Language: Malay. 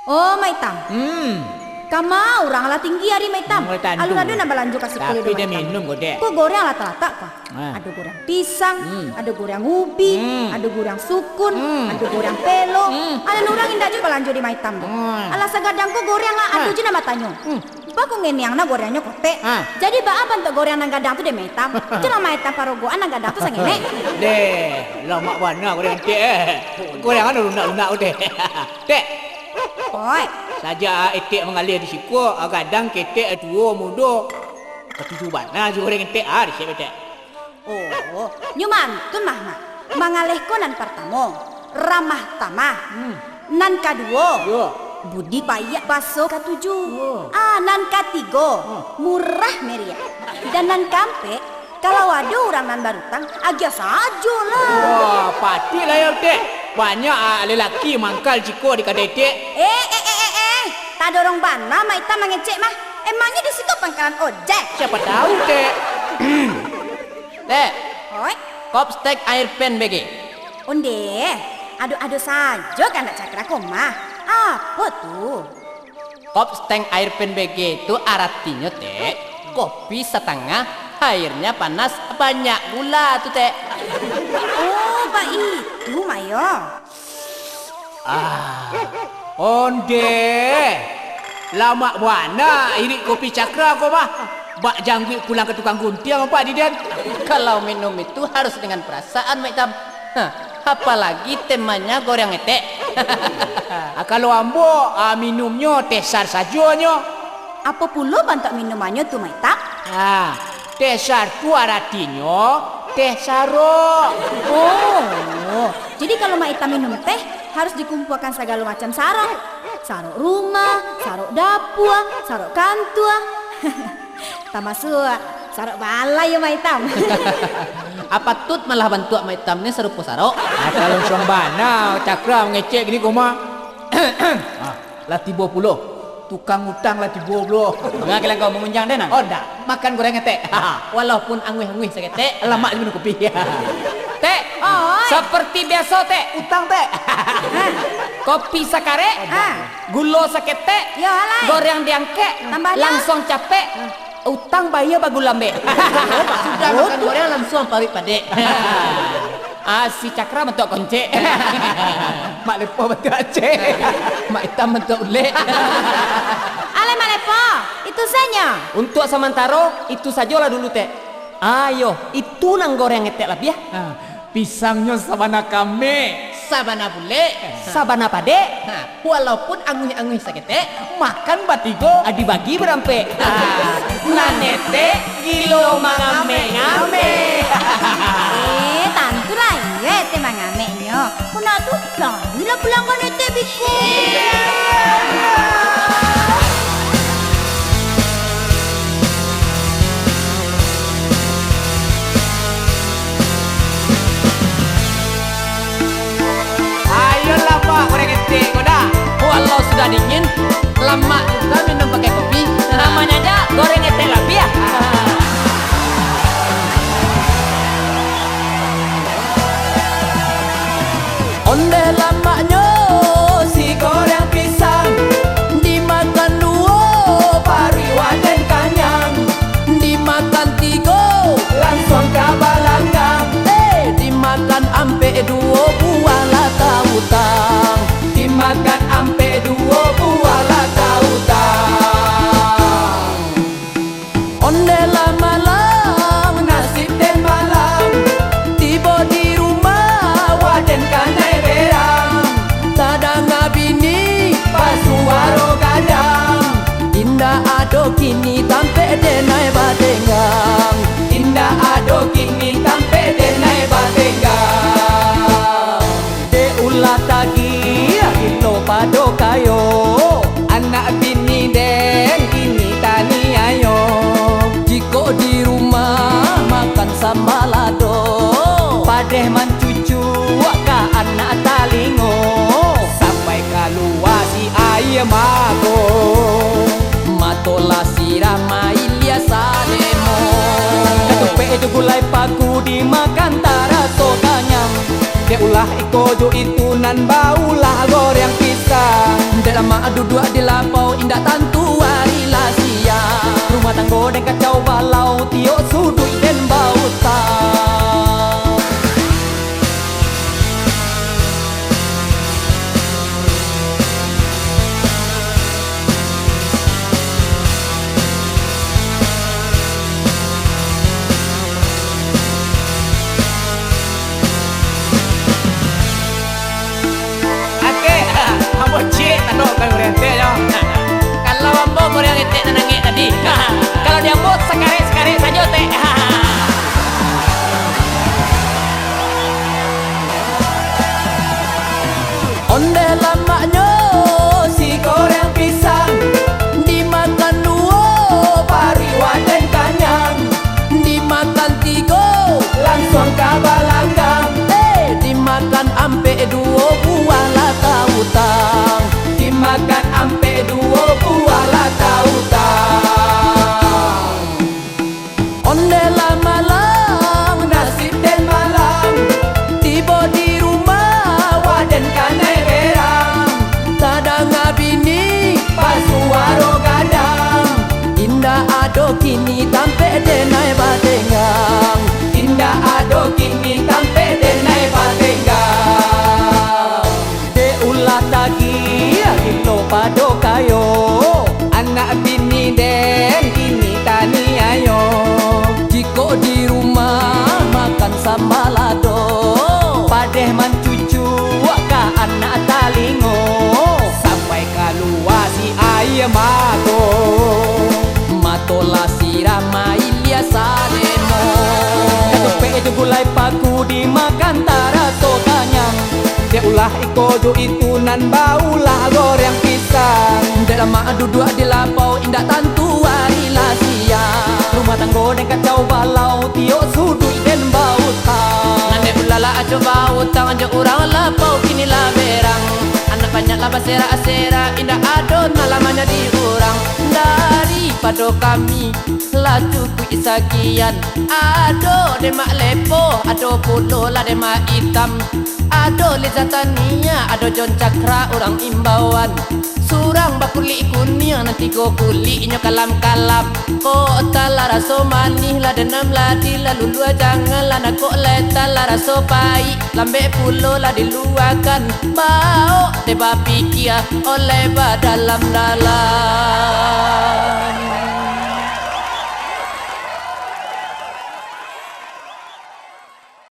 Oh, Maitam. Kamu orang lah tinggi hari Maitam. Alun ada nambah lanjut kasih kulit. Tapi dia minum kok dek. Kok goreng lata-lata kok. Ada goreng pisang, ada goreng ubi, ada goreng sukun, ada goreng pelo. Ada orang indah juga lanjut di Maitam tuh. Alah sagadang kok goreng lah, ada juga nama tanyo. Baku ngeniang na gorengnya kote. Jadi ba apa untuk goreng nang gadang tuh de Maitam. Cuma Maitam parogoan nang gadang tuh sangene. Dek, lama warna goreng dek. Gorengan lunak-lunak dek. Dek. Oi. Saja etek mengalir di siku, kadang ketek dua mudo. Ketujuh bana goreng etek di siapa dek. Oh, nyumantun mah mangalehko nan pertama ramah tamah. Nan kedua budi payah baso ketujuh. Nan ketiga murah meriah. Dan nan kampe kalau ada orang nan barutang agak saja lah. Wah, pati lah ya dek. Banyak lelaki mangkal jiko di kadai dek. Tak ada orang bana Maitam mengecek mah. Emangnya di situ pangkalan ojek? Siapa tahu dek. Dek, Oi, kop stek air pen begi. onde. Adu saja kan nak cakra koma. Apa tuh? Kop stek air pen begi itu artinya teh kopi setengah, airnya panas, banyak gula tuh teh. Oh, Pak itu Mayo. Onde. Lama buana ini kopi cakra kok mah. Bak janggut pulang ke tukang guntiang apa Didan? Kalau minum itu harus dengan perasaan, Maitam. Apalagi temanya goreng etek. Kalau ambo minumnya tesar saja nyo. Apa pula bantak minumannya tuh Maitam? Tesar tu artinya tesaro. Oh, jadi kalau Maitam minum teh harus dikumpulkan segala macam sarok. Sarok rumah, sarok dapur, sarok kantor. Tamasuk sarok balai ya Maitam. Apa tut malah bantu Maitam ni serupa sarok? Kalau suang bana cakra ngecek gini koma. Lah 30. Tukang utang lah 30. Enggak kira kau mengunjang deh, Oh enggak, makan goreng etek. Walaupun angwih-angwih sakit Lama minum kopi. Teh, seperti biasa teh, Utang teh. kopi sakare, gulo sakit teh, Ya halai. goreng diangke, Tambahnya? langsung capek, utang bayar bagu lambe. Sudah makan goreng langsung pawit pade. Si Cakra bentuk konce. Mak lepo betul Aceh. Mak hitam bentuk ulet. Ale Malepo, itu saja. Untuk sementara itu sajalah dulu teh. Ayo, itu nang goreng etek lah ya. Pisangnya sabana kami. Sabana bule, sabana pade. Walaupun angui-angui sakit teh, Makan batigo. dibagi berampe. Nanete kilo mangame-ngame. Tantu lah ya teh mangameknya. Kena tuh lah pelanggan teh biku. Ayolah Pak, goreng etek koda. Walau sudah dingin, lama juga minum pakai kopi. Namanya aja goreng etek lah ya. Onde lamanya si goreng pisang dimakan dua pariwan dan kanyang, dimakan tiga langsung ke balanggang, dimakan ampe dua buah lata utang, dimakan ampe dua buah lata utang. Onde lamalang nasib den malam, tiba di rumah waden kanai berang, tadang bini pasuaro gadang, indah ado kini tampe denai badengang, indah ado kini tampe denai badengang. De ulah tagi kilo pado kayo, anak bini den kini tani ayo. Jiko di rumah makan sambal lado, padeh mancucu ka anak talingo, Sampai keluar si ayam aku. matola sirama ilia sademo. Ketupe itu gulai paku dimakan taraso kanyang, Dia ulah iko jo itu nan baulah goreng pisang. Dia lama duduk di lapau indah tantu wari lasia. Rumah tanggo dan kacau balau tiok sudut dan bau tang. Cik tak ada kan oriente yo. Kalau ambo muriang etek nanangik tadi. Kalau dia bot sekare-sekare saja teh. Onde lamanya si goreng pisang dimakan dua pariwa dan kanyang, dimakan tiga langsung kabalanggang, dimakan ampe dua buah lata utang, dimakan ampe dua buah lata utang. Onde lamalang nasib dan malang tiba di rumah waden kanai berang, tadang abini pasuaro gadang, indah ado kini tampe denai badengang, indah ado kini tampe denai badengang. De ulah tagi agilo pado kayo, anak bini den ini tani ayo. Jiko di rumah makan sambal lado, padeh mancucu ka anak talingo, sampai keluar si ayam mato la sirama ilia sademo. Ketupe itu gulai paku dimakan tarato kanyang. Dia ulah iko jo itu nan baulah goreng pisang. Dia lama duduk di lapau indah tantu wari lasia. Rumah tanggo dan kacau balau tiok sudut dan bau tang. Nande ulala ajo bau tang ajo urang lapau kini lah berang. Anak banyak lah basera-asera indah ado nalamanya di urang. Daripada kami lah cukup isakian. Ado demak lepo, ado pulo lah demak hitam. Ado lezatania, ado jon cakra orang imbauan. Surang bakuli kuning nanti go kuli inyo kalam-kalam. Kota lah raso manih lah denam ladi lalu dua jangan lah nak leta lah raso pai. Lambe pulo lah diluakan. Bau deba pikir oleh badalam-dalam.